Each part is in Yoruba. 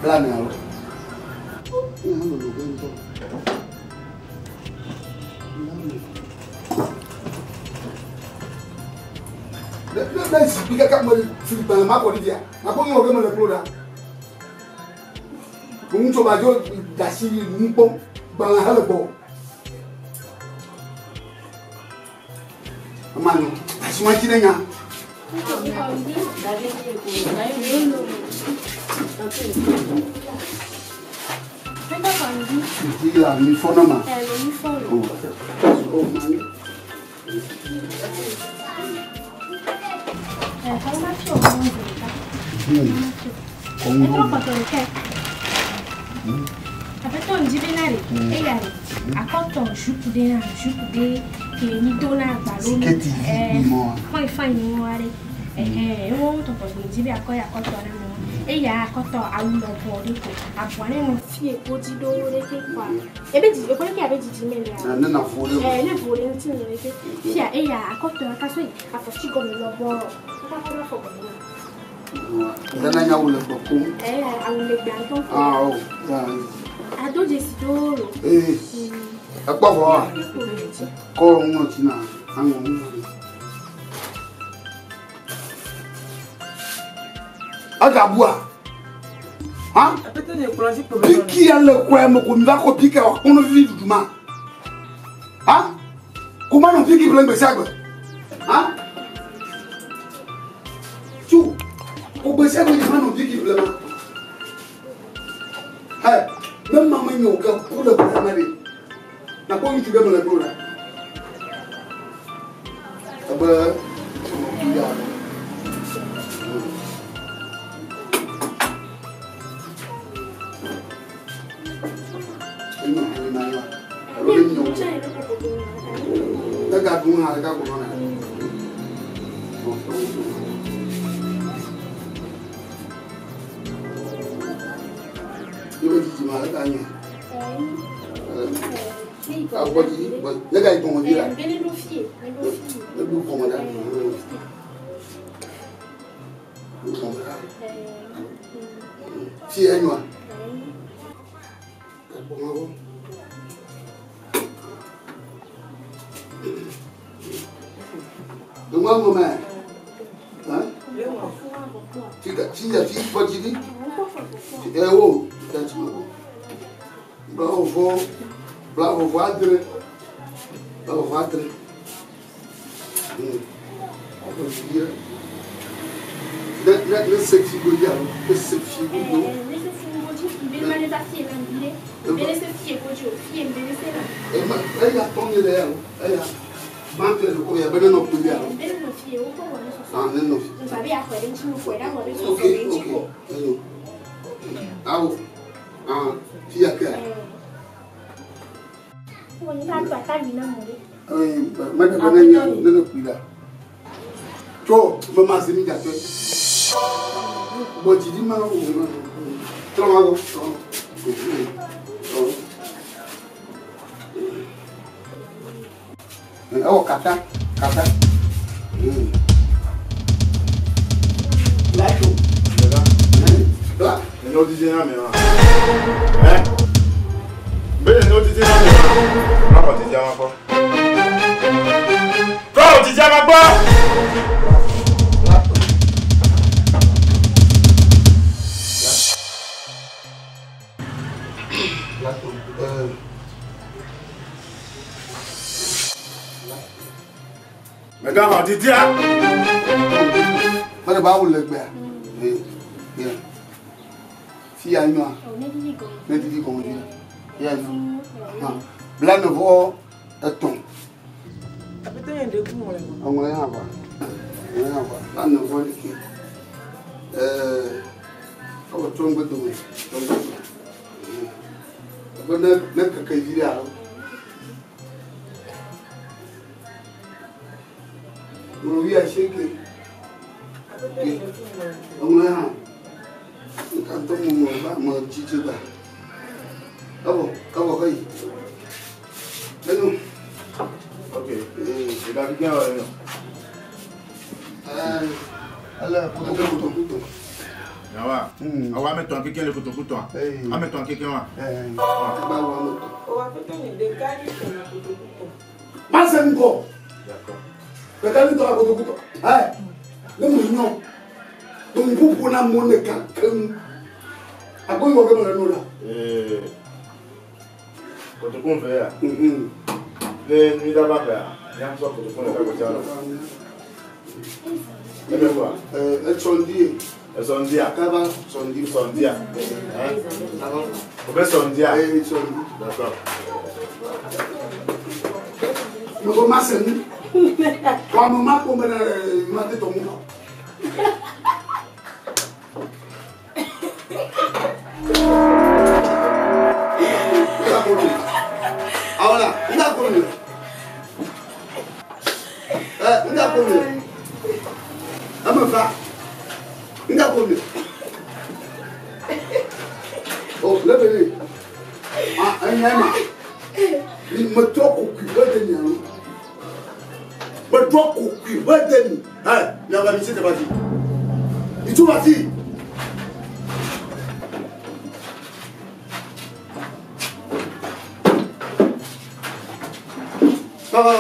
Plan now. Let's speak a couple of Philippine Mapolidia. I put you over the Florida. Mucho mayor, Dashi, Nippon, Banhalabo. Mano, that's one thing. Dia mi fono ma. Mi fono. Oh, man. Fai una fiore, non è troppo perché? Aperto un givenare, e yari. A cotto, sciupo de, che mi dona ballo. Che ti mo. Poi fai muore. Io to pos mi jibe akoya cotto na mo. E ya cotto a un po' di ko. A buone mo fie poti do le che qua. E be di ko che ave di mele. Na na fole. Ne fole non ti ne che. Fia e ya cotto a kaso a fosti go mi lo bo. Ka fo go. Dana nya wole bokum. A un le bianco. Ah, oh. A do gestoro. A pa fo. Ko mo ti na. Anu mo. Agabua. Hein? Qui a le quoi, on va copier on vit du mal. Hein? Comment on pique plein de sacs? Hein? Tu, au besoin de on pique plein de. Hey, même maman n'y a aucun pour le problème. N'a pas eu de gamme le problème. Ah ben, Bravo, Vadre. Let's sexy go down. Let's sexy go down. Cho, mama semi gâteau. Bon, tu dis maman, trop. Oh, kata. Là, tout. Là, no DJ na me wa. Be no DJ na me wa. Ba DJ ma ko. Ko DJ ma ko. Madame a dit dia. Mana ba wul legbe. Si a no. Ne di ko ni. Ya no. Bla no vo eton. Apete yende ku mo le. Àwọn ya ba. Bla no vo ni ki. O to ngbe do. Ko na ka ka jira. Mo vi a sheke. Ông nói hả? Cảm tôi mua bạn mà chi chưa bà. Đâu cái gì? Đấy luôn. Ok, thì đã đi theo rồi. Là Yawa. Awa me ton keke le kutokuto. A me ton keke wa. Ba wa mo. O wa fete ni de gari to na kutokuto. Ma se nko. D'accord. Le gari to na kutokuto. Le mo nyo. Donc vous prenez mon écart. À quoi vous avez le là? Kotokun fait là. Les nuits d'abord là. Il y a un soir kotokun là côté là. Et bien quoi? Elles sont dit. Elles sont dit. Acaba sont dit. Sont dit. Hein? Vous pouvez sont dit. Elles sont dit. D'accord. Nous commençons. Quand maman comme m'a dit ton nom. Ahora, anda conmigo. Anda conmigo. Vamos lá. Anda conmigo. Oh, levez-les. Un aimant. Il me toque au cul, retenez. Me toque au cul, retenez. Il va visiter ta partie. Il tout parti. Va.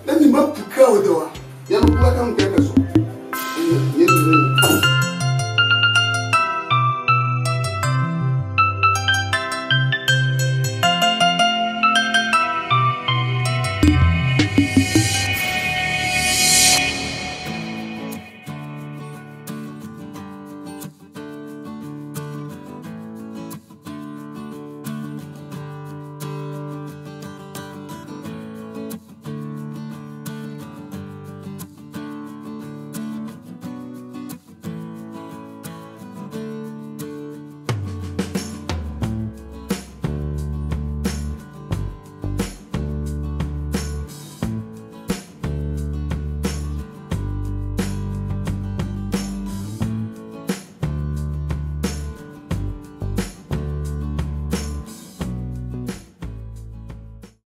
Let me not pick out the one. You know what I'm getting.